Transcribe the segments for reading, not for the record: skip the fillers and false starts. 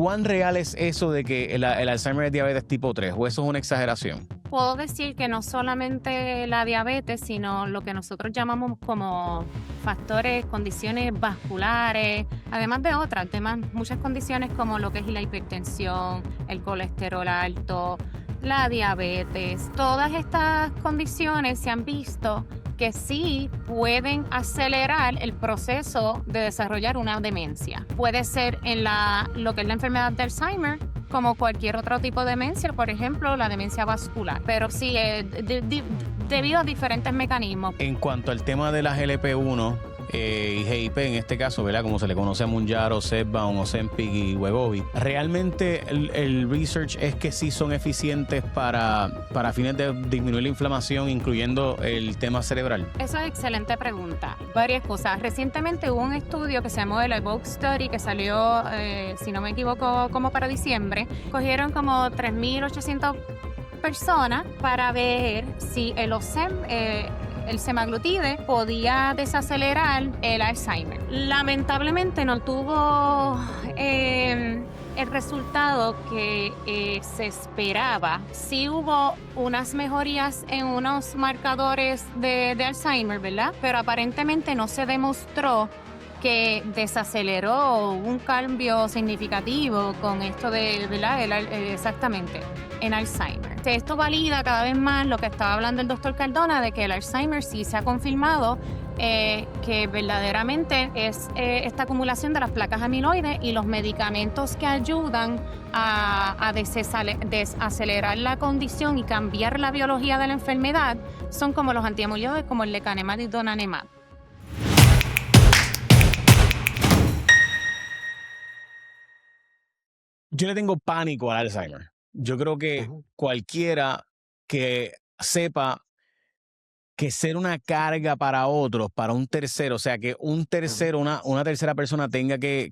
¿Cuán real es eso de que el Alzheimer es diabetes tipo 3 o eso es una exageración? Puedo decir que no solamente la diabetes, sino lo que nosotros llamamos como factores, condiciones vasculares, además de otras, muchas condiciones como lo que es la hipertensión, el colesterol alto, la diabetes. Todas estas condiciones se han visto que sí pueden acelerar el proceso de desarrollar una demencia. Puede ser en lo que es la enfermedad de Alzheimer, como cualquier otro tipo de demencia, por ejemplo, la demencia vascular, pero sí, debido a diferentes mecanismos. En cuanto al tema de las LP1 y GIP, en este caso, ¿verdad? Como se le conoce a Mounjaro, Zepbound, Ozempic y Wegovy, ¿realmente el research es que sí son eficientes para fines de disminuir la inflamación, incluyendo el tema cerebral? Esa es excelente pregunta. Varias cosas. Recientemente hubo un estudio que se llamó el Evoke Study que salió, si no me equivoco, como para diciembre. Cogieron como 3.800 personas para ver si el semaglutide podía desacelerar el Alzheimer. Lamentablemente no tuvo el resultado que se esperaba. Sí hubo unas mejorías en unos marcadores de Alzheimer, ¿verdad? Pero aparentemente no se demostró que desaceleró un cambio significativo con esto de, ¿verdad? Exactamente, en Alzheimer. Esto valida cada vez más lo que estaba hablando el doctor Cardona, de que el Alzheimer sí se ha confirmado que verdaderamente es esta acumulación de las placas amiloides y los medicamentos que ayudan a desacelerar la condición y cambiar la biología de la enfermedad son como los antiamiloides, como el lecanemab y donanemab. Yo le tengo pánico al Alzheimer. Yo creo que Ujú, cualquiera que sepa que ser una carga para otros, para un tercero, o sea, que un ujú, tercero, una tercera persona tenga que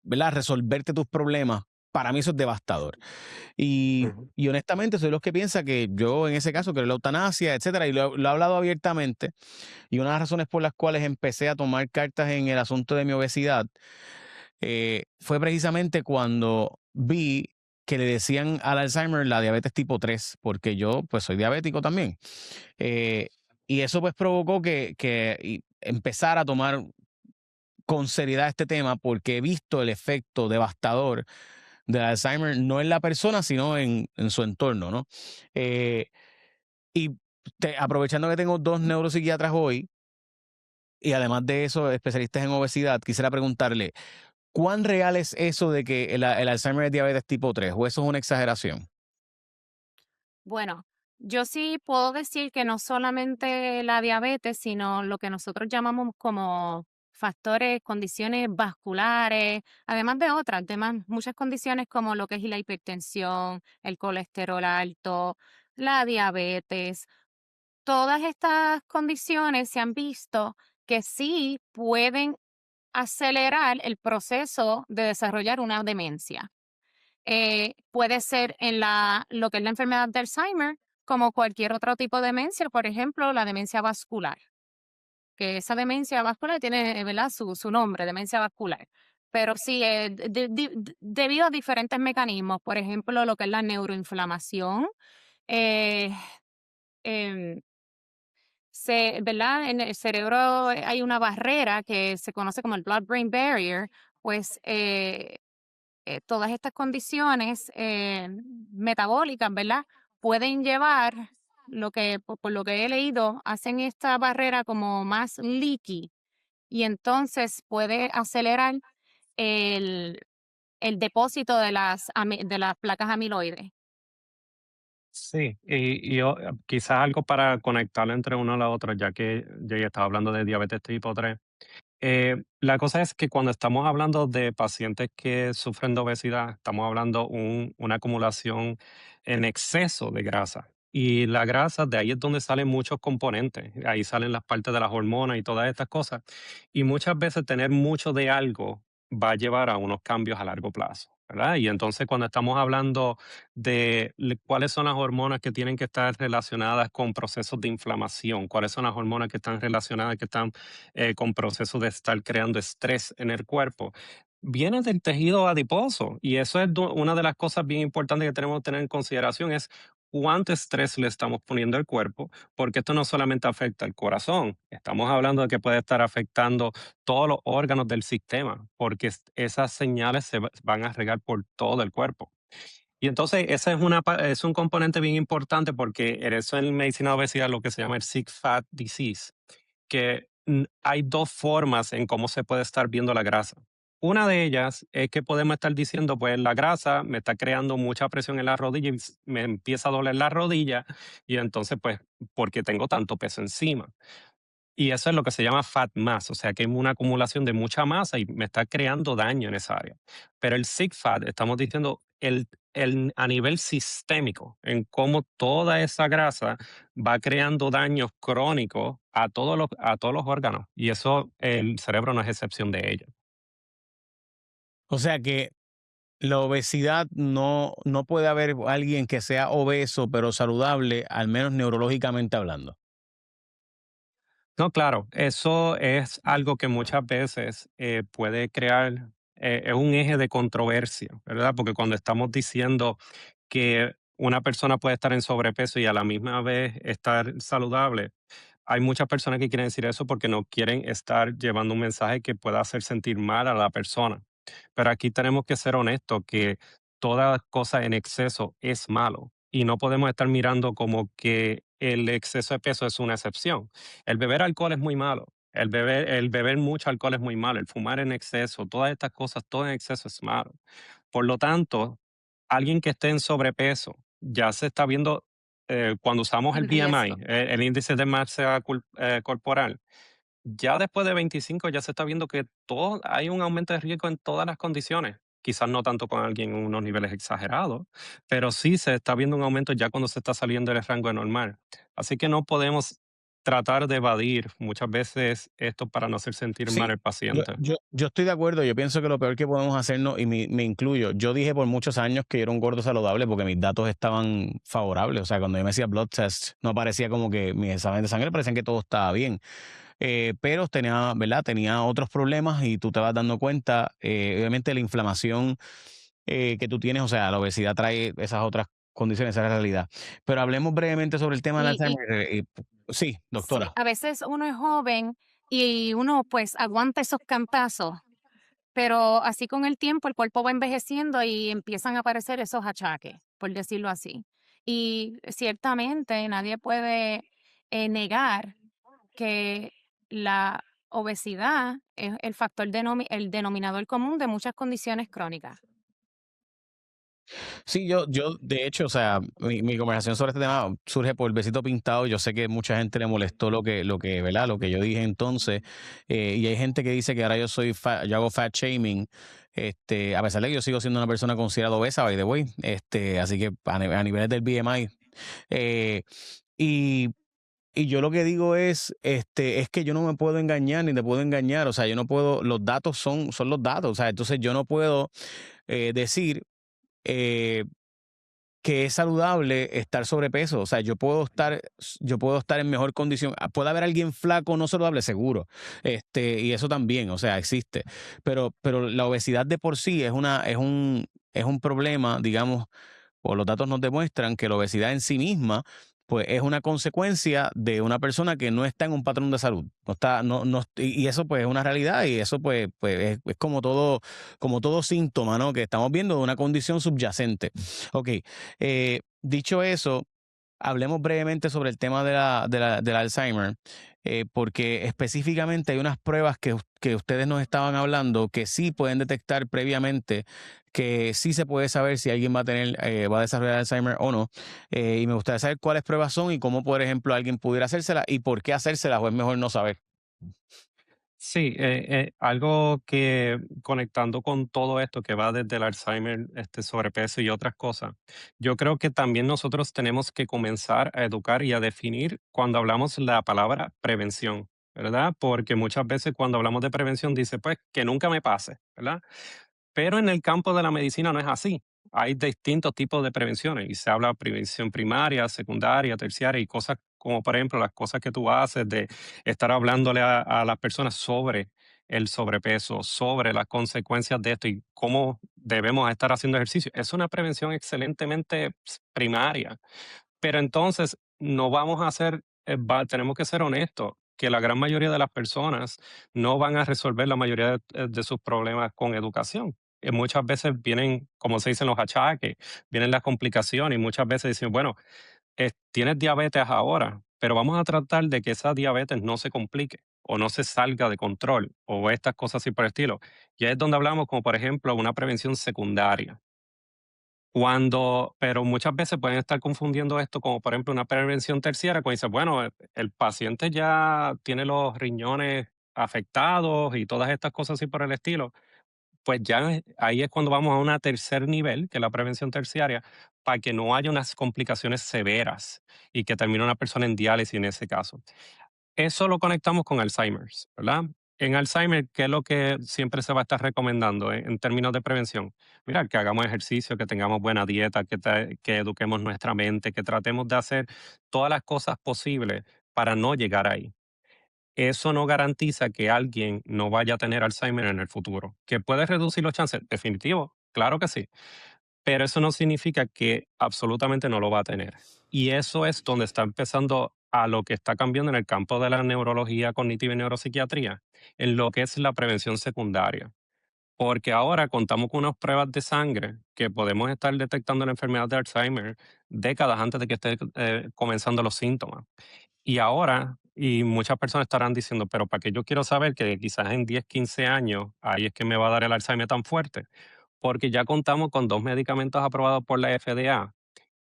¿verdad? Resolverte tus problemas, para mí eso es devastador. ujú. Y honestamente soy de los que piensa que yo en ese caso creo en la eutanasia, etcétera, y lo he hablado abiertamente. Y una de las razones por las cuales empecé a tomar cartas en el asunto de mi obesidad fue precisamente cuando vi que le decían al Alzheimer la diabetes tipo 3 porque yo pues soy diabético también. Eh, y eso pues provocó que empezara a tomar con seriedad este tema porque he visto el efecto devastador del Alzheimer, no en la persona, sino en su entorno, ¿no? Eh, y aprovechando que tengo dos neuropsiquiatras hoy, y además de eso, especialistas en obesidad, quisiera preguntarle, ¿cuán real es eso de que el Alzheimer es diabetes tipo 3 o eso es una exageración? Bueno, yo sí puedo decir que no solamente la diabetes, sino lo que nosotros llamamos como factores, condiciones vasculares, además de otras, muchas condiciones como lo que es la hipertensión, el colesterol alto, la diabetes. Todas estas condiciones se han visto que sí pueden acelerar el proceso de desarrollar una demencia. Puede ser en lo que es la enfermedad de Alzheimer, como cualquier otro tipo de demencia, por ejemplo, la demencia vascular, que esa demencia vascular tiene, ¿verdad? Su nombre, demencia vascular. Pero sí, debido a diferentes mecanismos, por ejemplo, lo que es la neuroinflamación, eh, em, ¿verdad? En el cerebro hay una barrera que se conoce como el blood-brain barrier, pues todas estas condiciones metabólicas, ¿verdad? Pueden llevar por lo que he leído, hacen esta barrera como más leaky y entonces puede acelerar el, el depósito de las placas amiloides. Sí, y yo, quizás algo para conectar entre una a la otra, ya que yo ya estaba hablando de diabetes tipo 3. La cosa es que cuando estamos hablando de pacientes que sufren de obesidad, estamos hablando una acumulación en exceso de grasa. Y la grasa, de ahí es donde salen muchos componentes. Ahí salen las partes de las hormonas y todas estas cosas. Y muchas veces tener mucho de algo va a llevar a unos cambios a largo plazo, ¿verdad? Y entonces cuando estamos hablando de cuáles son las hormonas que tienen que estar relacionadas con procesos de inflamación, cuáles son las hormonas que están relacionadas, que están con procesos de estar creando estrés en el cuerpo. viene del tejido adiposo. Y eso es una de las cosas bien importantes que tenemos que tener en consideración es cuánto estrés le estamos poniendo al cuerpo, porque esto no solamente afecta al corazón, estamos hablando de que puede estar afectando todos los órganos del sistema, porque esas señales van a regar por todo el cuerpo. Y entonces ese es, es un componente bien importante porque en eso en medicina de obesidad lo que se llama el sick fat disease, que hay dos formas en cómo se puede estar viendo la grasa. Una de ellas es que podemos estar diciendo, pues la grasa me está creando mucha presión en la rodilla y me empieza a doler la rodilla y entonces pues porque tengo tanto peso encima. Y eso es lo que se llama fat mass, o sea que hay una acumulación de mucha masa y me está creando daño en esa área. Pero el sick fat, estamos diciendo a nivel sistémico, en cómo toda esa grasa va creando daños crónicos a todos los órganos. Y eso el cerebro no es excepción de ello. O sea que la obesidad no puede haber alguien que sea obeso pero saludable, al menos neurológicamente hablando. No, claro, eso es algo que muchas veces puede crear, es un eje de controversia, ¿verdad? Porque cuando estamos diciendo que una persona puede estar en sobrepeso y a la misma vez estar saludable, hay muchas personas que quieren decir eso porque no quieren estar llevando un mensaje que pueda hacer sentir mal a la persona. Pero aquí tenemos que ser honestos que toda cosa en exceso es malo y no podemos estar mirando como que el exceso de peso es una excepción. El beber alcohol es muy malo. El beber mucho alcohol es muy malo. El fumar en exceso, todas estas cosas, todo en exceso es malo. Por lo tanto, alguien que esté en sobrepeso ya se está viendo, cuando usamos el En BMI, riesgo. el índice de masa corporal, ya después de 25 ya se está viendo que hay un aumento de riesgo en todas las condiciones. Quizás no tanto con alguien en unos niveles exagerados, pero sí se está viendo un aumento ya cuando se está saliendo del rango normal. Así que no podemos tratar de evadir muchas veces esto para no hacer sentir mal Sí, al paciente. yo estoy de acuerdo. Yo pienso que lo peor que podemos hacernos, y me incluyo, yo dije por muchos años que yo era un gordo saludable porque mis datos estaban favorables. O sea, cuando yo me hacía blood test, no parecía como que mis exámenes de sangre parecían que todo estaba bien. Pero tenía, ¿verdad? Tenía otros problemas y tú te vas dando cuenta, obviamente la inflamación que tú tienes, o sea, la obesidad trae esas otras condiciones, esa es la realidad. Pero hablemos brevemente sobre el tema del Y Alzheimer. Sí, sí, doctora. a veces uno es joven y uno pues aguanta esos cantazos, pero así con el tiempo el cuerpo va envejeciendo y empiezan a aparecer esos achaques, por decirlo así. Y ciertamente nadie puede negar que la obesidad es el factor el denominador común de muchas condiciones crónicas. Sí, yo, de hecho, o sea, mi conversación sobre este tema surge por el besito pintado. Yo sé que mucha gente le molestó ¿verdad? Lo que yo dije entonces. Y hay gente que dice que ahora yo hago fat shaming. A pesar de que yo sigo siendo una persona considerada obesa, by the way. Así que a niveles del BMI. eh, y, y yo lo que digo es que yo no me puedo engañar ni te puedo engañar. O sea, yo no puedo, los datos son los datos. O sea, entonces yo no puedo decir. eh, que es saludable estar sobrepeso. O sea, yo puedo estar en mejor condición. Puede haber alguien flaco no saludable, seguro. Y eso también, o sea, existe. Pero la obesidad de por sí es un problema, digamos, o los datos nos demuestran que la obesidad en sí misma, pues es una consecuencia de una persona que no está en un patrón de salud. No está, no, y eso pues es una realidad y eso pues es como todo síntoma, ¿no? Que estamos viendo de una condición subyacente. Ok, dicho eso, hablemos brevemente sobre el tema del Alzheimer, porque específicamente hay unas pruebas que ustedes nos estaban hablando que sí pueden detectar previamente, que sí se puede saber si alguien va a desarrollar Alzheimer o no. Y me gustaría saber cuáles pruebas son y cómo, por ejemplo, alguien pudiera hacérselas y por qué hacérselas o es mejor no saber. Sí, algo que conectando con todo esto que va desde el Alzheimer, sobrepeso y otras cosas, yo creo que también nosotros tenemos que comenzar a educar y a definir cuando hablamos la palabra prevención, ¿verdad? Porque muchas veces cuando hablamos de prevención dice, pues, que nunca me pase, ¿verdad? Pero en el campo de la medicina no es así. Hay distintos tipos de prevenciones y se habla de prevención primaria, secundaria, terciaria y cosas como, por ejemplo, las cosas que tú haces de estar hablándole a las personas sobre el sobrepeso, sobre las consecuencias de esto y cómo debemos estar haciendo ejercicio. Es una prevención excelentemente primaria, pero entonces no vamos a hacer, tenemos que ser honestos, que la gran mayoría de las personas no van a resolver la mayoría de sus problemas con educación. Muchas veces vienen, como se dicen los achaques, vienen las complicaciones y muchas veces dicen, bueno, tienes diabetes ahora, pero vamos a tratar de que esa diabetes no se complique o no se salga de control o estas cosas así por el estilo. Y ahí es donde hablamos como por ejemplo una prevención secundaria. Pero muchas veces pueden estar confundiendo esto como, por ejemplo, una prevención terciaria, cuando dice, bueno, el paciente ya tiene los riñones afectados y todas estas cosas así por el estilo, pues ya ahí es cuando vamos a un tercer nivel, que es la prevención terciaria, para que no haya unas complicaciones severas y que termine una persona en diálisis en ese caso. Eso lo conectamos con Alzheimer's, ¿verdad? En Alzheimer, ¿qué es lo que siempre se va a estar recomendando en términos de prevención? Mira, que hagamos ejercicio, que tengamos buena dieta, que eduquemos nuestra mente, que tratemos de hacer todas las cosas posibles para no llegar ahí. Eso no garantiza que alguien no vaya a tener Alzheimer en el futuro. ¿Que puede reducir los chances? Definitivo, claro que sí. Pero eso no significa que absolutamente no lo va a tener. Y eso es donde está empezando a lo que está cambiando en el campo de la neurología cognitiva y neuropsiquiatría, en lo que es la prevención secundaria. Porque ahora contamos con unas pruebas de sangre que podemos estar detectando la enfermedad de Alzheimer décadas antes de que esté comenzando los síntomas. Y ahora, y muchas personas estarán diciendo, pero ¿para qué yo quiero saber que quizás en 10, 15 años ahí es que me va a dar el Alzheimer tan fuerte? Porque ya contamos con 2 medicamentos aprobados por la FDA,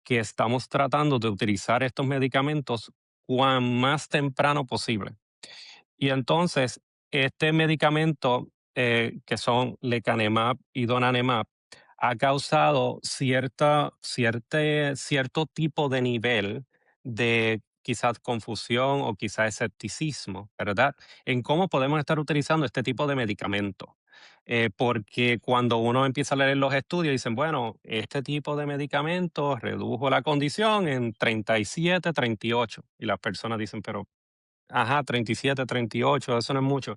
que estamos tratando de utilizar estos medicamentos cuan más temprano posible. Y entonces, este medicamento, que son lecanemab y donanemab, ha causado cierto tipo de nivel de quizás confusión o quizás escepticismo, ¿verdad? En cómo podemos estar utilizando este tipo de medicamento. Porque cuando uno empieza a leer los estudios, dicen, bueno, este tipo de medicamento redujo la condición en 37, 38. Y las personas dicen, pero ajá, 37, 38, eso no es mucho.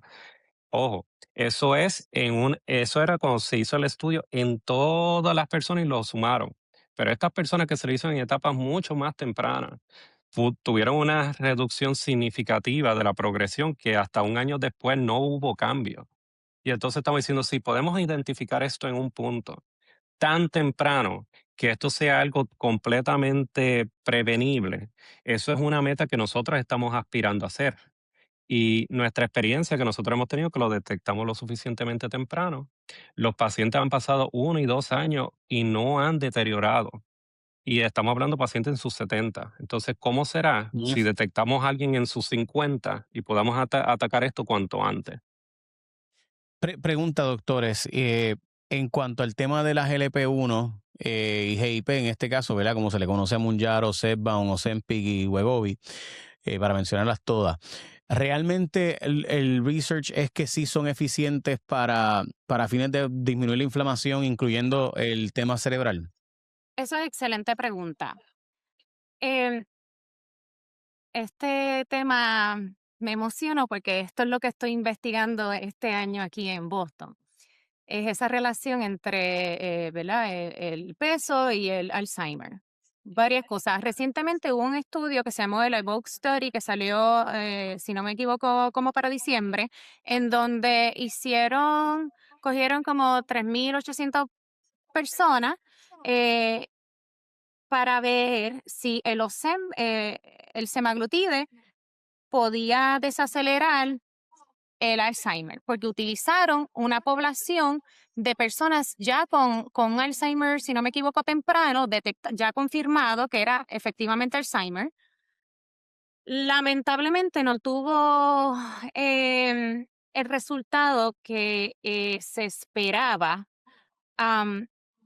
Ojo, eso era cuando se hizo el estudio en todas las personas y lo sumaron. Pero estas personas que se lo hizo en etapas mucho más tempranas, tuvieron una reducción significativa de la progresión que hasta un año después no hubo cambio. Y entonces estamos diciendo, si podemos identificar esto en un punto tan temprano, que esto sea algo completamente prevenible, eso es una meta que nosotros estamos aspirando a hacer. Y nuestra experiencia que nosotros hemos tenido, que lo detectamos lo suficientemente temprano, los pacientes han pasado 1 y 2 años y no han deteriorado. Y estamos hablando de pacientes en sus 70. Entonces, ¿cómo será Mm. si detectamos a alguien en sus 50 y podamos atacar esto cuanto antes? Pregunta, doctores, en cuanto al tema de las LP1 y GIP, en este caso, ¿verdad? Como se le conoce a Mounjaro, Zepbound, Ozempic y Wegovy, para mencionarlas todas. ¿Realmente el research es que sí son eficientes para fines de disminuir la inflamación, incluyendo el tema cerebral? Esa es excelente pregunta. Em, este tema me emociona porque esto es lo que estoy investigando este año aquí en Boston. Es esa relación entre, ¿verdad? El peso y el Alzheimer. Varias cosas. Recientemente hubo un estudio que se llamó el Evoke Study que salió, si no me equivoco, como para diciembre, en donde cogieron como 3.800 personas eh, para ver si el semaglutide podía desacelerar el Alzheimer, porque utilizaron una población de personas ya con Alzheimer, si no me equivoco, temprano, ya confirmado que era efectivamente Alzheimer. Lamentablemente no tuvo el resultado que se esperaba.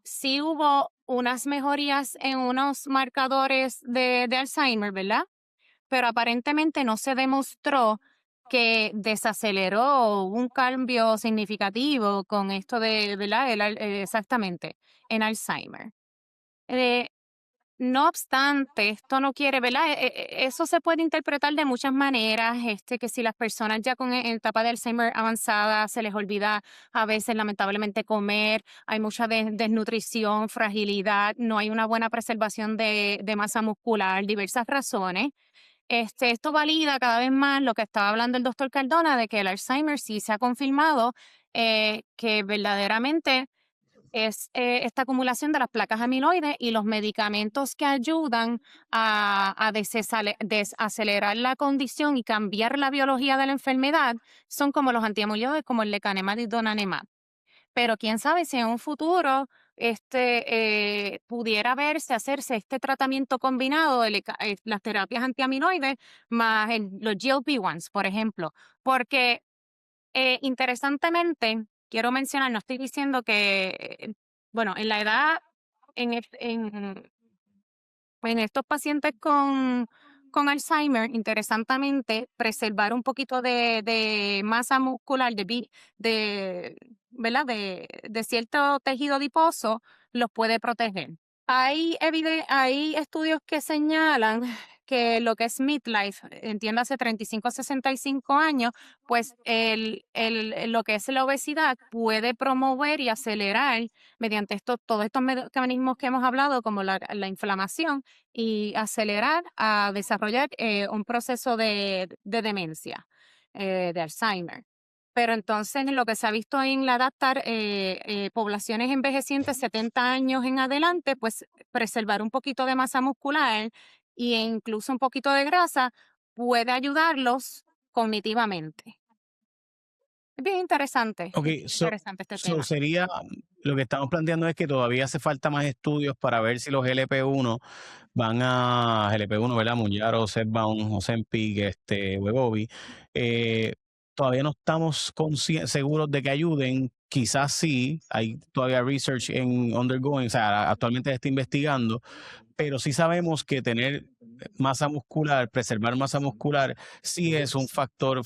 Sí hubo unas mejorías en unos marcadores de Alzheimer, ¿verdad? Pero aparentemente no se demostró que desaceleró un cambio significativo con esto de, ¿verdad? Exactamente, en Alzheimer. Eh, No obstante, esto no quiere, ¿verdad? Eso se puede interpretar de muchas maneras, que si las personas ya en etapa de Alzheimer avanzada se les olvida a veces lamentablemente comer, hay mucha desnutrición, fragilidad, no hay una buena preservación de masa muscular, diversas razones. Esto valida cada vez más lo que estaba hablando el doctor Cardona de que el Alzheimer sí se ha confirmado que verdaderamente es esta acumulación de las placas amiloides y los medicamentos que ayudan a desacelerar la condición y cambiar la biología de la enfermedad son como los antiamiloides, como el lecanemab y donanemab. Pero quién sabe si en un futuro pudiera verse, hacerse este tratamiento combinado de las terapias antiamiloides más los GLP-1s, por ejemplo, porque interesantemente, quiero mencionar, no estoy diciendo que, bueno, en la edad, en estos pacientes con Alzheimer, interesantemente, preservar un poquito de masa muscular, de, ¿verdad? De cierto tejido adiposo, los puede proteger. Hay estudios que señalan que lo que es midlife, entiéndase 35 a 65 años, pues lo que es la obesidad puede promover y acelerar mediante todos estos mecanismos que hemos hablado, como la inflamación, y acelerar a desarrollar un proceso de demencia, de Alzheimer. Pero entonces lo que se ha visto en la adaptar poblaciones envejecientes 70 años en adelante, pues preservar un poquito de masa muscular e incluso un poquito de grasa puede ayudarlos cognitivamente. Es bien interesante, Ok, interesante este tema. sería, lo que estamos planteando es que todavía hace falta más estudios para ver si los LP1 GLP-1, ¿verdad? Mounjaro, Zepbound, Ozempic, Wegovy, eh, todavía no estamos seguros de que ayuden. Quizás sí, hay todavía research en undergoing, o sea, actualmente se está investigando, pero sí sabemos que tener masa muscular, preservar masa muscular, sí es un factor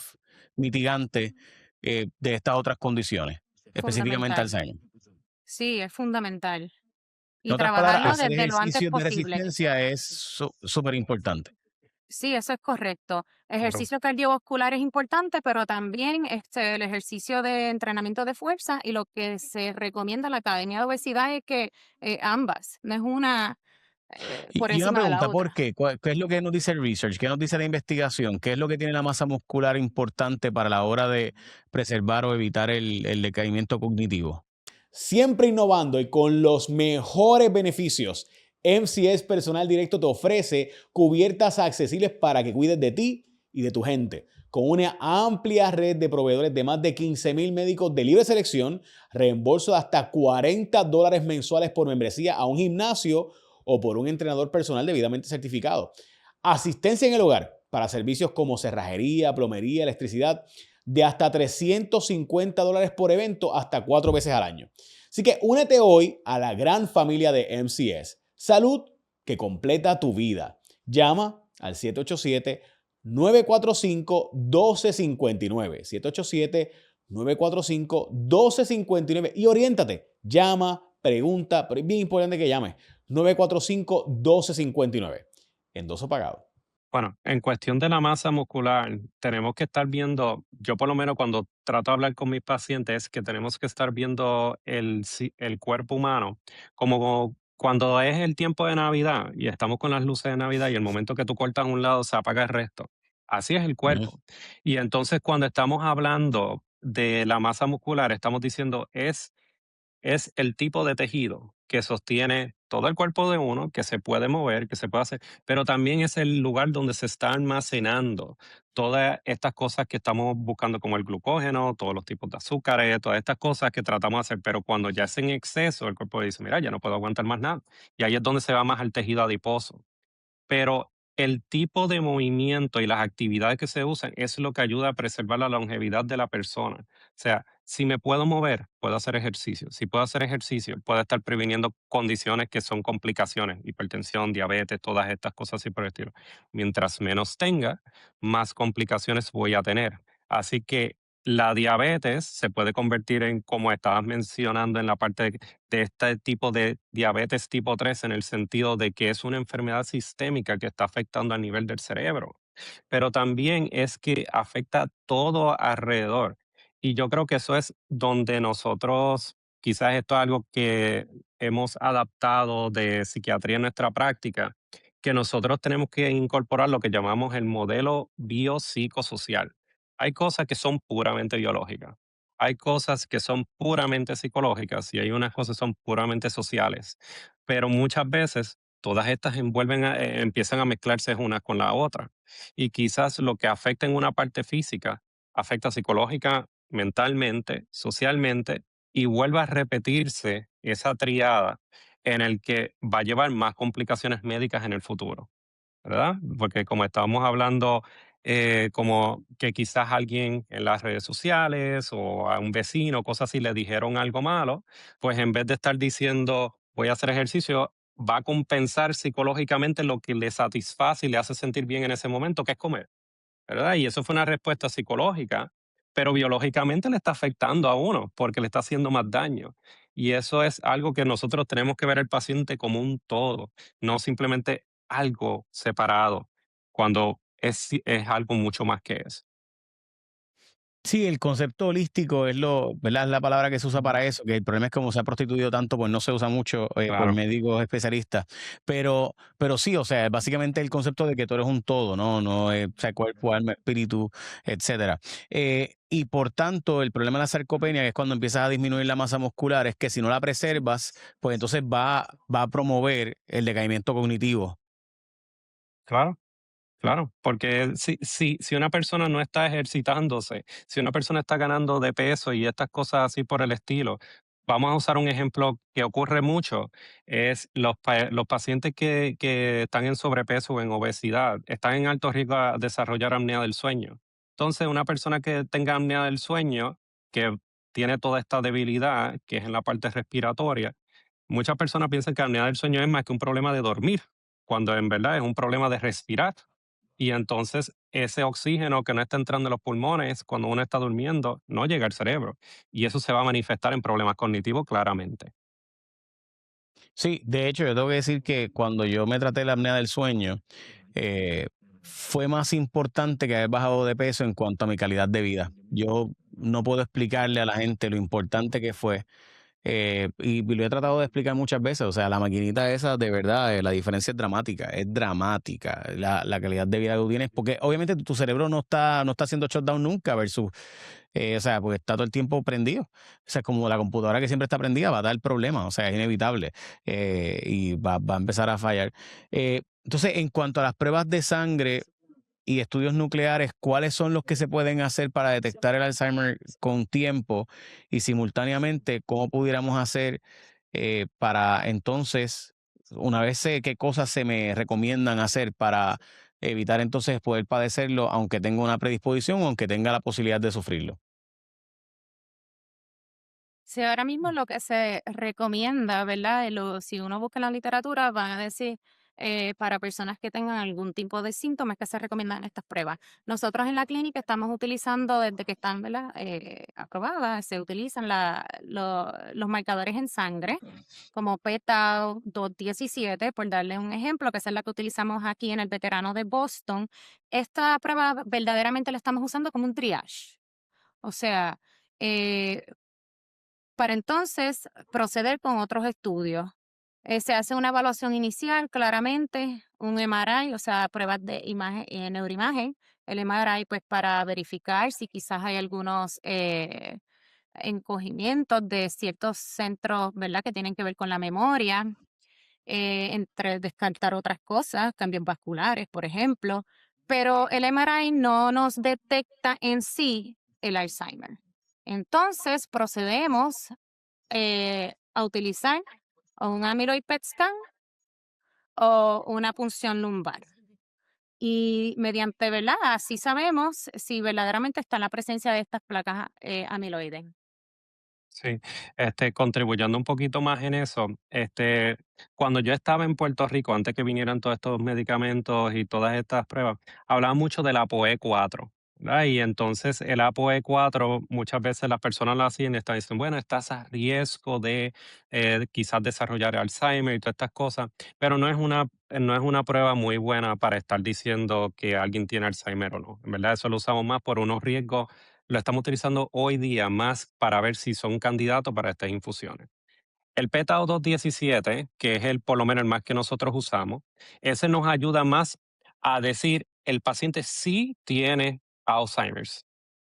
mitigante de estas otras condiciones, específicamente Fundamental. Alzheimer. Sí, es fundamental. En Y otras palabras, trabajarlo hacer desde lo antes ejercicios de posible. resistencia es súper importante. Sí, eso es correcto. Claro. Ejercicio cardiovascular es importante, pero también el ejercicio de entrenamiento de fuerza y lo que se recomienda en la Academia de Obesidad es que ambas, no es una por Y una encima de la pregunta, ¿por otra. qué? ¿Qué es lo que nos dice el research? ¿Qué nos dice la investigación? ¿Qué es lo que tiene la masa muscular importante para la hora de preservar o evitar el decaimiento cognitivo? Siempre innovando y con los mejores beneficios. MCS Personal Directo te ofrece cubiertas accesibles para que cuides de ti y de tu gente. Con una amplia red de proveedores de más de 15,000 médicos de libre selección, reembolso de hasta $40 mensuales por membresía a un gimnasio o por un entrenador personal debidamente certificado. Asistencia en el hogar para servicios como cerrajería, plomería, electricidad, de hasta $350 por evento hasta 4 veces al año. Así que únete hoy a la gran familia de MCS. Salud que completa tu vida. Llama al 787-945-1259. 787-945-1259 y oriéntate. Llama, pregunta, pero es bien importante que llames. 945-1259. Endoso pagado. Bueno, en cuestión de la masa muscular, tenemos que estar viendo, yo por lo menos cuando trato de hablar con mis pacientes, es que tenemos que estar viendo el cuerpo humano como cuando es el tiempo de Navidad y estamos con las luces de Navidad y el momento que tú cortas un lado se apaga el resto. Así es el Ujú. cuerpo. Y entonces cuando estamos hablando de la masa muscular, estamos diciendo es el tipo de tejido que sostiene todo el cuerpo de uno, que se puede mover, que se puede hacer, pero también es el lugar donde se está almacenando todas estas cosas que estamos buscando, como el glucógeno, todos los tipos de azúcares, todas estas cosas que tratamos de hacer, pero cuando ya es en exceso, el cuerpo dice, mira, ya no puedo aguantar más nada. Y ahí es donde se va más al tejido adiposo. Pero el tipo de movimiento y las actividades que se usan es lo que ayuda a preservar la longevidad de la persona. O sea, si me puedo mover, puedo hacer ejercicio. Si puedo hacer ejercicio, puedo estar previniendo condiciones que son complicaciones, hipertensión, diabetes, todas estas cosas así por el estilo. Mientras menos tenga, más complicaciones voy a tener. Así que la diabetes se puede convertir en, como estabas mencionando en la parte de este tipo de diabetes tipo 3, en el sentido de que es una enfermedad sistémica que está afectando a nivel del cerebro, pero también es que afecta todo alrededor. Y yo creo que eso es donde nosotros, quizás esto es algo que hemos adaptado de psiquiatría en nuestra práctica, que nosotros tenemos que incorporar lo que llamamos el modelo biopsicosocial. Hay cosas que son puramente biológicas, hay cosas que son puramente psicológicas y hay unas cosas que son puramente sociales, pero muchas veces todas estas empiezan a mezclarse unas con la otra y quizás lo que afecta en una parte física afecta psicológica, mentalmente, socialmente y vuelve a repetirse esa triada en el que va a llevar más complicaciones médicas en el futuro. ¿Verdad? Porque como estábamos hablando, como que quizás alguien en las redes sociales o a un vecino, cosas así, le dijeron algo malo, pues en vez de estar diciendo voy a hacer ejercicio, va a compensar psicológicamente lo que le satisface y le hace sentir bien en ese momento, que es comer. ¿Verdad? Y eso fue una respuesta psicológica, pero biológicamente le está afectando a uno porque le está haciendo más daño. Y eso es algo que nosotros tenemos que ver al paciente como un todo, no simplemente algo separado, cuando es algo mucho más que eso. Sí, el concepto holístico es ¿verdad? Es la palabra que se usa Ujú. para eso, que el problema es como se ha prostituido tanto, pues no se usa mucho por Claro, médicos especialistas. Pero sí, o sea, básicamente el concepto de que tú eres un todo, ¿no? No es, o sea, cuerpo, alma, espíritu, etcétera. Y por tanto, el problema de la sarcopenia, que es cuando empiezas a disminuir la masa muscular, es que si no la preservas, pues entonces va a promover el decaimiento cognitivo. claro. Claro, porque si una persona no está ejercitándose, si una persona está ganando de peso y estas cosas así por el estilo, vamos a usar un ejemplo que ocurre mucho, es los pacientes que están en sobrepeso o en obesidad, están en alto riesgo a desarrollar apnea del sueño. Entonces, una persona que tenga apnea del sueño, que tiene toda esta debilidad, que es en la parte respiratoria, muchas personas piensan que apnea del sueño es más que un problema de dormir, cuando en verdad es un problema de respirar. Y entonces ese oxígeno que no está entrando en los pulmones cuando uno está durmiendo no llega al cerebro. Y eso se va a manifestar en problemas cognitivos claramente. Sí, de hecho, yo tengo que decir que cuando yo me traté la apnea del sueño, eh, fue más importante que haber bajado de peso en cuanto a mi calidad de vida. Yo no puedo explicarle a la gente lo importante que fue. Y lo he tratado de explicar muchas veces. O sea, la maquinita esa, de verdad, la diferencia es dramática, la calidad de vida que tú tienes, porque obviamente tu cerebro no está haciendo shutdown nunca versus, o sea, porque está todo el tiempo prendido. O sea, como la computadora que siempre está prendida va a dar problemas, o sea, es inevitable y va a empezar a fallar. Entonces, en cuanto a las pruebas de sangre y estudios nucleares, ¿cuáles son los que se pueden hacer para detectar el Alzheimer con tiempo? Y simultáneamente, ¿cómo pudiéramos hacer para entonces, una vez sé qué cosas se me recomiendan hacer para evitar entonces poder padecerlo, aunque tenga una predisposición o aunque tenga la posibilidad de sufrirlo? Sí, ahora mismo lo que se recomienda, ¿verdad? Si uno busca en la literatura, van a decir para personas que tengan algún tipo de síntomas que se recomiendan estas pruebas. Nosotros en la clínica estamos utilizando, desde que están, ¿verdad? Aprobadas, se utilizan los marcadores en sangre, como PETA 217, por darle un ejemplo, que esa es la que utilizamos aquí en el veterano de Boston. Esta prueba verdaderamente la estamos usando como un triage. O sea, eh, para entonces proceder con otros estudios. Se hace una evaluación inicial, claramente, un MRI, o sea, pruebas de imagen, neuroimagen, el MRI, pues para verificar si quizás hay algunos encogimientos de ciertos centros, ¿verdad?, que tienen que ver con la memoria, entre descartar otras cosas, cambios vasculares, por ejemplo, pero el MRI no nos detecta en sí el Alzheimer. Entonces procedemos a utilizar o un amyloid PET scan o una punción lumbar. Y mediante, ¿verdad? Así sabemos si verdaderamente está la presencia de estas placas amiloides. Sí, contribuyendo un poquito más en eso, cuando yo estaba en Puerto Rico, antes que vinieran todos estos medicamentos y todas estas pruebas, hablaba mucho de la POE4. ¿verdad? Y entonces el ApoE4 muchas veces las personas lo hacen y están diciendo, bueno, estás a riesgo de quizás desarrollar Alzheimer y todas estas cosas, pero no es una prueba muy buena para estar diciendo que alguien tiene Alzheimer o no. En verdad, eso lo usamos más por unos riesgos, lo estamos utilizando hoy día más para ver si son candidatos para estas infusiones. El PETAO 217, que es por lo menos el más que nosotros usamos, ese nos ayuda más a decir el paciente sí tiene Alzheimer's.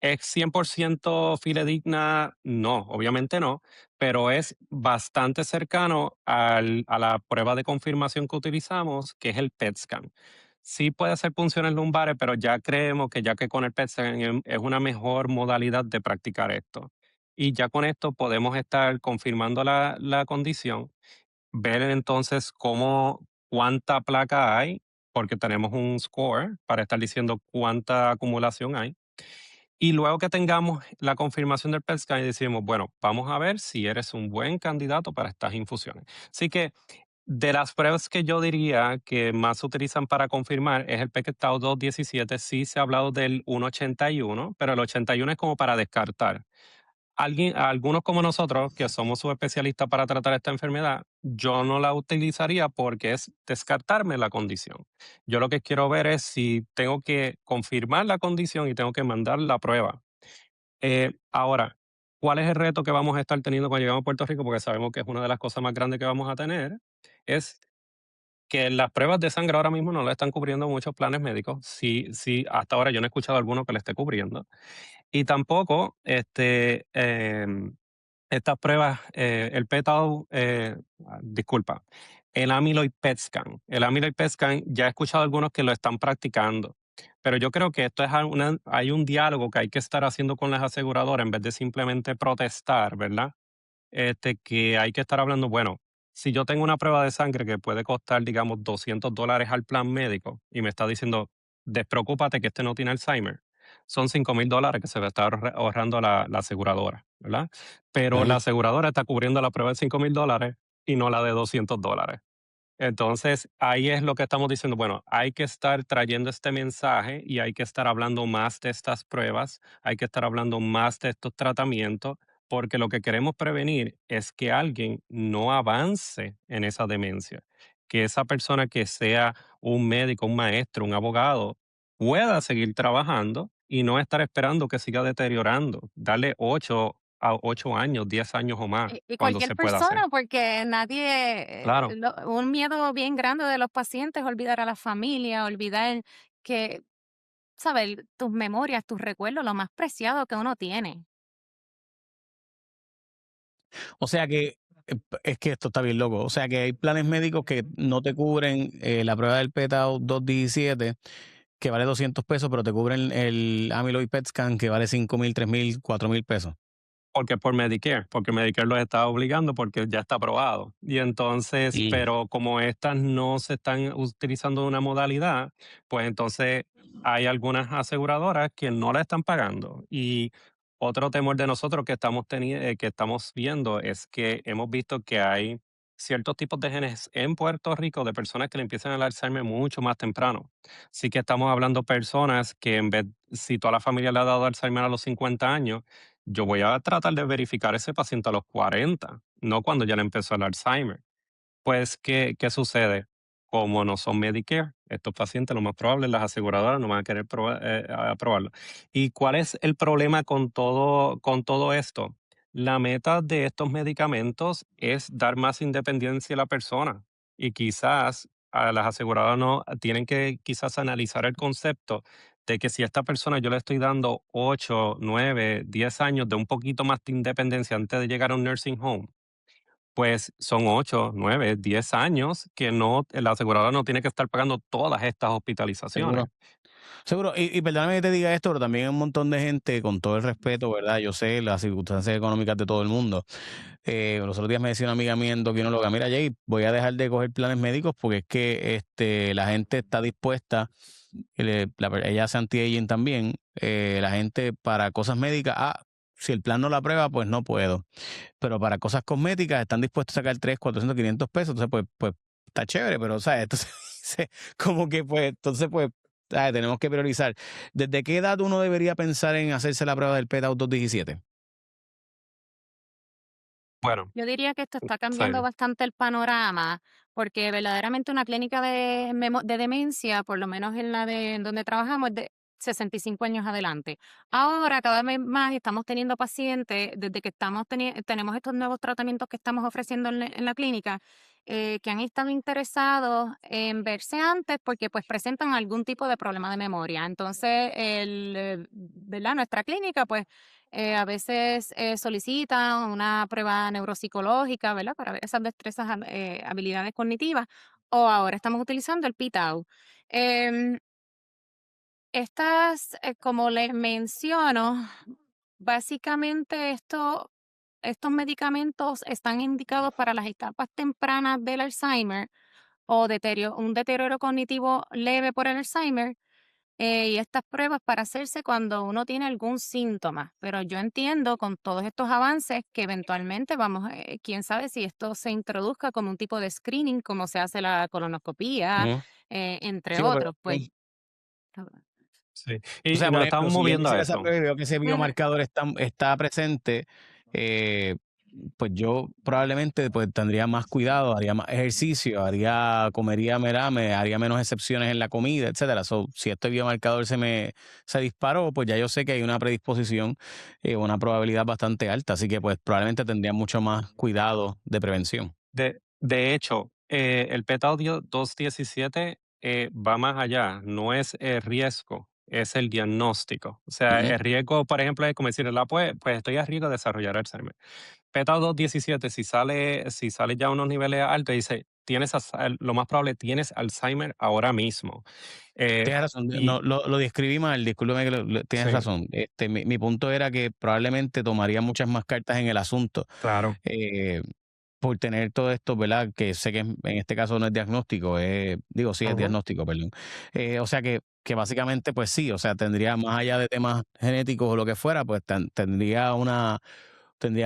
¿Es 100% fidedigna? No, obviamente no, pero es bastante cercano a la prueba de confirmación que utilizamos, que es el PET scan. Sí puede hacer punciones lumbares, pero ya creemos que ya que con el PET scan es una mejor modalidad de practicar esto. Y ya con esto podemos estar confirmando la condición, ver entonces cuánta placa hay, porque tenemos un score para estar diciendo cuánta acumulación hay. Y luego que tengamos la confirmación del PET scan, decimos, bueno, vamos a ver si eres un buen candidato para estas infusiones. Así que de las pruebas que yo diría que más se utilizan para confirmar es el PET-tau 217. Sí se ha hablado del 181, pero el 81 es como para descartar. Algunos como nosotros, que somos subespecialistas para tratar esta enfermedad, yo no la utilizaría porque es descartarme la condición. Yo lo que quiero ver es si tengo que confirmar la condición y tengo que mandar la prueba. Ahora, ¿cuál es el reto que vamos a estar teniendo cuando llegamos a Puerto Rico? Porque sabemos que es una de las cosas más grandes que vamos a tener, es que las pruebas de sangre ahora mismo no le están cubriendo muchos planes médicos. Sí, sí, hasta ahora yo no he escuchado alguno que le esté cubriendo. Y tampoco, estas pruebas, el PET-tau, disculpa, el amyloid PET scan. El amyloid PET scan, ya he escuchado algunos que lo están practicando, pero yo creo que esto hay un diálogo que hay que estar haciendo con las aseguradoras en vez de simplemente protestar, ¿verdad? Que hay que estar hablando, bueno, si yo tengo una prueba de sangre que puede costar, digamos, $200 al plan médico y me está diciendo, despreocúpate que este no tiene Alzheimer, son $5,000 que se va a estar ahorrando la aseguradora, ¿verdad? Pero la Ok. aseguradora está cubriendo la prueba de $5,000 y no la de $200. Entonces, ahí es lo que estamos diciendo, bueno, hay que estar trayendo este mensaje y hay que estar hablando más de estas pruebas, hay que estar hablando más de estos tratamientos, porque lo que queremos prevenir es que alguien no avance en esa demencia, que esa persona que sea un médico, un maestro, un abogado, pueda seguir trabajando y no estar esperando que siga deteriorando, darle 8 años, 10 años o más Y cuando cualquier se pueda hacer. persona, porque nadie, Claro. un miedo bien grande de los pacientes, olvidar a la familia, olvidar que, ¿sabes? Tus memorias, tus recuerdos, lo más preciado que uno tiene. O sea que es que esto está bien loco. O sea que hay planes médicos que no te cubren la prueba del PETAO 217, que vale $200, pero te cubren el amyloid PET scan, que vale 5,000, 3,000, 4,000 pesos. Porque por Medicare, porque Medicare los está obligando porque ya está aprobado. Y entonces, Y, pero como estas no se están utilizando de una modalidad, pues entonces hay algunas aseguradoras que no la están pagando. Y otro temor de nosotros que estamos viendo es que hemos visto que hay ciertos tipos de genes en Puerto Rico de personas que le empiezan a Alzheimer mucho más temprano. Así que estamos hablando personas que si toda la familia le ha dado Alzheimer a los 50 años, yo voy a tratar de verificar ese paciente a los 40, no cuando ya le empezó el Alzheimer. Pues, ¿qué sucede? Como no son Medicare, estos pacientes, lo más probable, las aseguradoras no van a querer aprobarlo. ¿Y cuál es el problema con todo esto? La meta de estos medicamentos es dar más independencia a la persona y quizás a las aseguradoras no tienen que quizás analizar el concepto de que si a esta persona yo le estoy dando 8, 9, 10 años de un poquito más de independencia antes de llegar a un nursing home, pues son 8, 9, 10 años que la aseguradora no tiene que estar pagando todas estas hospitalizaciones. seguro. Seguro, y perdóname que te diga esto, pero también hay un montón de gente, con todo el respeto, ¿verdad? Yo sé las circunstancias económicas de todo el mundo. Los otros días me decía una amiga mía endocrinóloga, mira, Jay, voy a dejar de coger planes médicos porque es que la gente está dispuesta, ella hace anti-aging también, la gente para cosas médicas, si el plan no la aprueba, pues no puedo. Pero para cosas cosméticas están dispuestos a sacar 3, 400, 500 pesos, entonces pues está chévere, pero, ¿sabes? Entonces, como que pues, entonces pues ¿sabes? Tenemos que priorizar. ¿Desde qué edad uno debería pensar en hacerse la prueba del PET 217? Bueno, Yo diría que esto está sí, cambiando bastante el panorama, porque verdaderamente una clínica de demencia, por lo menos en la de en donde trabajamos, es de 65 años adelante. Ahora, cada vez más estamos teniendo pacientes, desde que tenemos estos nuevos tratamientos que estamos ofreciendo en la clínica, que han estado interesados en verse antes porque pues presentan algún tipo de problema de memoria. Entonces, ¿verdad? Nuestra clínica, pues a veces solicitan una prueba neuropsicológica, ¿verdad? Para ver esas destrezas, habilidades cognitivas. O ahora estamos utilizando el PITAU. Em, como les menciono, básicamente estos medicamentos están indicados para las etapas tempranas del Alzheimer o un deterioro cognitivo leve por el Alzheimer. Y estas pruebas para hacerse cuando uno tiene algún síntoma, pero yo entiendo con todos estos avances que eventualmente quién sabe si esto se introduzca como un tipo de screening, como se hace la colonoscopía, Ujú. entre Sí, porque otros, pues. sí. o Y sea, nos por ejemplo, estamos si yo me moviendo a hiciera esa eso. prueba y veo que ese Ujú. biomarcador está presente, eh, pues yo probablemente pues, tendría más cuidado, haría más ejercicio, comería merame, haría menos excepciones en la comida, etcétera. So, si este biomarcador se disparó, pues ya yo sé que hay una predisposición, una probabilidad bastante alta, así que pues probablemente tendría mucho más cuidado de prevención. De hecho, el peta 217 va más allá, no es el riesgo, es el diagnóstico. O sea, Ujú. el riesgo, por ejemplo, es como decirle, pues estoy a riesgo de desarrollar Alzheimer. Peta 217, si sale ya a unos niveles altos, dice, lo más probable, tienes Alzheimer ahora mismo. Eh, Tienes razón, y no, lo describí mal, discúlpeme que tienes sí, razón. Mi punto era que probablemente tomaría muchas más cartas en el asunto, claro. eh, por tener todo esto, ¿verdad? Que sé que en este caso no es diagnóstico, digo, sí es Ujú. diagnóstico, perdón. O sea que básicamente, pues sí, o sea, tendría más allá de temas genéticos o lo que fuera, pues tendría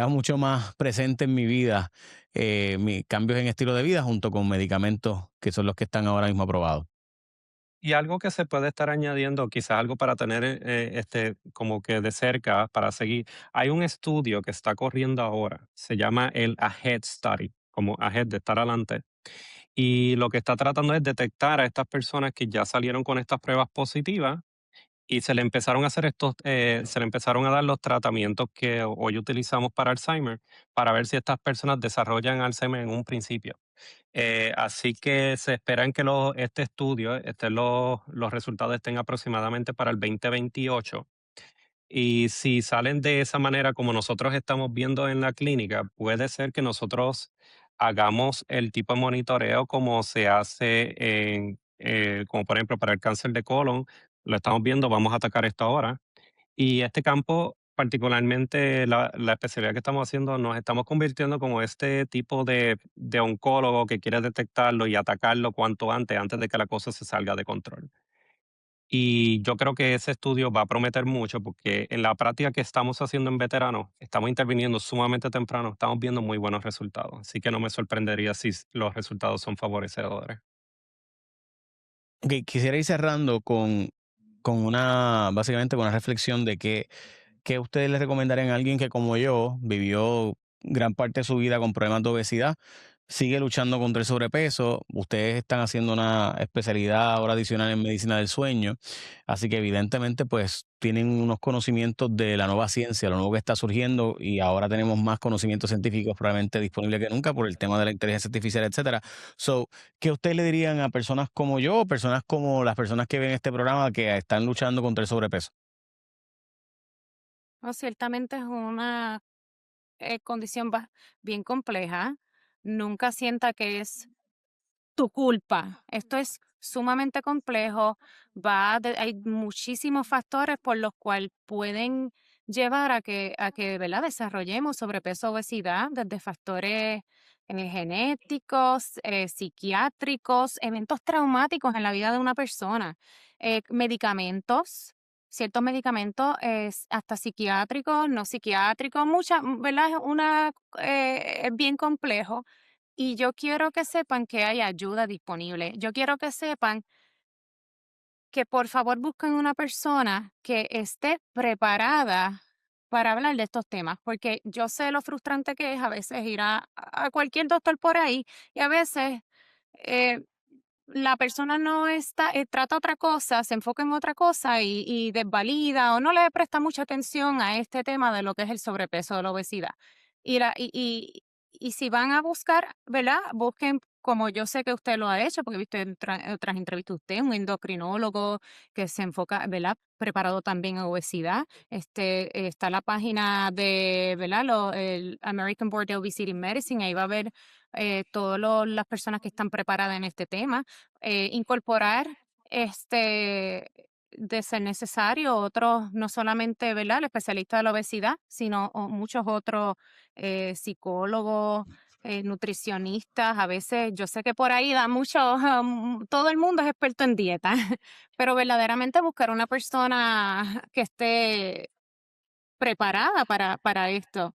mucho más presente en mi vida mis cambios en estilo de vida junto con medicamentos que son los que están ahora mismo aprobados. Y algo que se puede estar añadiendo, quizás algo para tener como que de cerca, para seguir. Hay un estudio que está corriendo ahora, se llama el AHEAD Study, como AHEAD de estar adelante. Y lo que está tratando es detectar a estas personas que ya salieron con estas pruebas positivas y se le empezaron a dar los tratamientos que hoy utilizamos para Alzheimer, para ver si estas personas desarrollan Alzheimer en un principio. Así que se espera en que este estudio, los resultados estén aproximadamente para el 2028. Y si salen de esa manera como nosotros estamos viendo en la clínica, puede ser que nosotros hagamos el tipo de monitoreo como se hace como por ejemplo para el cáncer de colon, lo estamos viendo, vamos a atacar esto ahora. Y este campo, particularmente la especialidad que estamos haciendo, nos estamos convirtiendo como este tipo de oncólogo que quiere detectarlo y atacarlo cuanto antes de que la cosa se salga de control. Y yo creo que ese estudio va a prometer mucho porque en la práctica que estamos haciendo en veteranos, estamos interviniendo sumamente temprano, estamos viendo muy buenos resultados. Así que no me sorprendería si los resultados son favorecedores. Ok, quisiera ir cerrando básicamente con una reflexión de que ustedes le recomendarían a alguien que como yo vivió gran parte de su vida con problemas de obesidad, sigue luchando contra el sobrepeso. Ustedes están haciendo una especialidad ahora adicional en medicina del sueño, así que evidentemente pues tienen unos conocimientos de la nueva ciencia, lo nuevo que está surgiendo y ahora tenemos más conocimientos científicos probablemente disponibles que nunca por el tema de la inteligencia artificial, etcétera. So, ¿qué ustedes le dirían a personas como yo, personas como las personas que ven este programa que están luchando contra el sobrepeso? No, ciertamente es una condición bien compleja. Nunca sienta que es tu culpa. Esto es sumamente complejo. Hay muchísimos factores por los cuales pueden llevar a que, ¿verdad? Desarrollemos sobrepeso, obesidad, desde factores genéticos, psiquiátricos, eventos traumáticos en la vida de una persona, medicamentos. Ciertos medicamentos, hasta psiquiátricos, no psiquiátricos, ¿verdad? Es bien complejo y yo quiero que sepan que hay ayuda disponible. Yo quiero que sepan que por favor busquen una persona que esté preparada para hablar de estos temas, porque yo sé lo frustrante que es a veces ir a cualquier doctor por ahí y a veces eh, la persona no está, trata otra cosa, se enfoca en otra cosa y desvalida o no le presta mucha atención a este tema de lo que es el sobrepeso o la obesidad. Y si van a buscar, ¿verdad? Busquen, como yo sé que usted lo ha hecho, porque he visto en otras entrevistas usted, un endocrinólogo que se enfoca, ¿verdad? Preparado también en obesidad. Está la página de, ¿verdad? El American Board of Obesity Medicine, ahí va a ver todas las personas que están preparadas en este tema. Incorporar de ser necesario otros, no solamente, ¿verdad? El especialista de la obesidad, sino muchos otros psicólogos, nutricionistas. A veces yo sé que por ahí da mucho, todo el mundo es experto en dieta, pero verdaderamente buscar una persona que esté preparada para esto.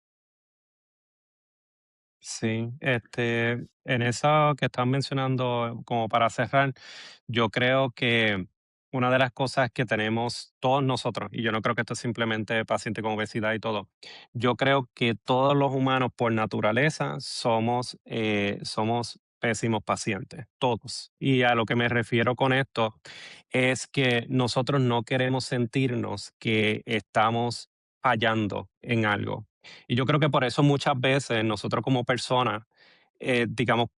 Sí, en eso que están mencionando, como para cerrar, yo creo que una de las cosas que tenemos todos nosotros, y yo no creo que esto es simplemente paciente con obesidad y todo, yo creo que todos los humanos por naturaleza somos pésimos pacientes, todos. Y a lo que me refiero con esto es que nosotros no queremos sentirnos que estamos fallando en algo. Y yo creo que por eso muchas veces nosotros como personas, digamos,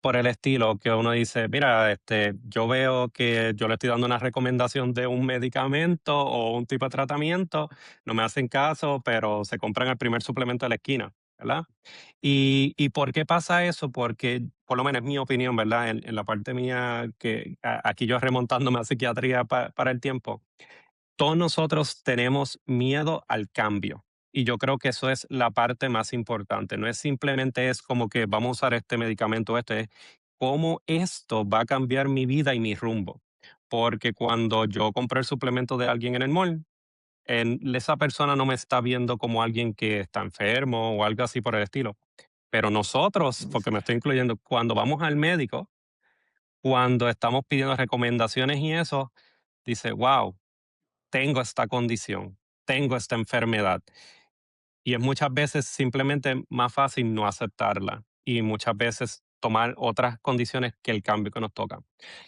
por el estilo que uno dice, mira, yo veo que yo le estoy dando una recomendación de un medicamento o un tipo de tratamiento, no me hacen caso, pero se compran el primer suplemento de la esquina, ¿verdad? ¿Y por qué pasa eso? Porque, por lo menos es mi opinión, ¿verdad? En la parte mía, que aquí yo remontándome a psiquiatría para el tiempo, todos nosotros tenemos miedo al cambio. Y yo creo que eso es la parte más importante. No es simplemente es como que vamos a usar este medicamento, es cómo esto va a cambiar mi vida y mi rumbo. Porque cuando yo compré el suplemento de alguien en el mall, esa persona no me está viendo como alguien que está enfermo o algo así por el estilo. Pero nosotros, porque me estoy incluyendo, cuando vamos al médico, cuando estamos pidiendo recomendaciones y eso, dice, wow, tengo esta condición, tengo esta enfermedad. Y es muchas veces simplemente más fácil no aceptarla y muchas veces tomar otras condiciones que el cambio que nos toca.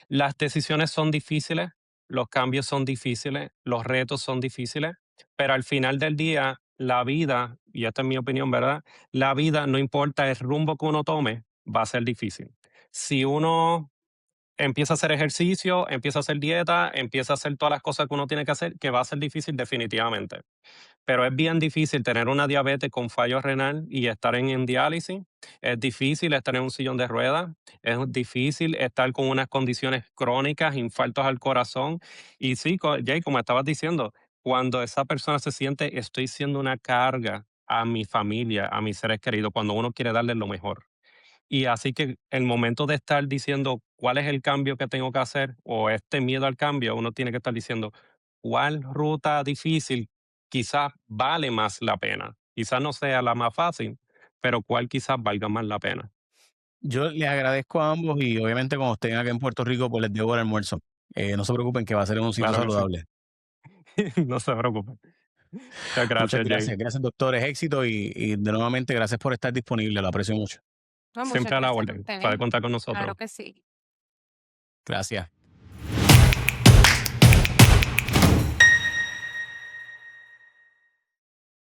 Las decisiones son difíciles, los cambios son difíciles, los retos son difíciles, pero al final del día, la vida, y esta es mi opinión, ¿verdad? La vida, no importa el rumbo que uno tome, va a ser difícil. Si uno empieza a hacer ejercicio, empieza a hacer dieta, empieza a hacer todas las cosas que uno tiene que hacer, que va a ser difícil definitivamente. Pero es bien difícil tener una diabetes con fallo renal y estar en diálisis. Es difícil estar en un sillón de ruedas. Es difícil estar con unas condiciones crónicas, infartos al corazón. Y sí, Jay, como estabas diciendo, cuando esa persona se siente, estoy siendo una carga a mi familia, a mis seres queridos, cuando uno quiere darles lo mejor. Y así que el momento de estar diciendo cuál es el cambio que tengo que hacer o este miedo al cambio, uno tiene que estar diciendo cuál ruta difícil quizás vale más la pena. Quizás no sea la más fácil, pero cuál quizás valga más la pena. Yo les agradezco a ambos y obviamente cuando estén acá en Puerto Rico, pues les debo el almuerzo. No se preocupen que va a ser en un sitio Claro que sí. saludable. No se preocupen. Muchas Muchas gracias, Jay. gracias. Gracias, doctores. Éxito y de nuevamente gracias por estar disponible. Lo aprecio mucho. No, muchas Siempre a la gracias a orden. ustedes. Puede contar con Claro nosotros. que sí. Gracias.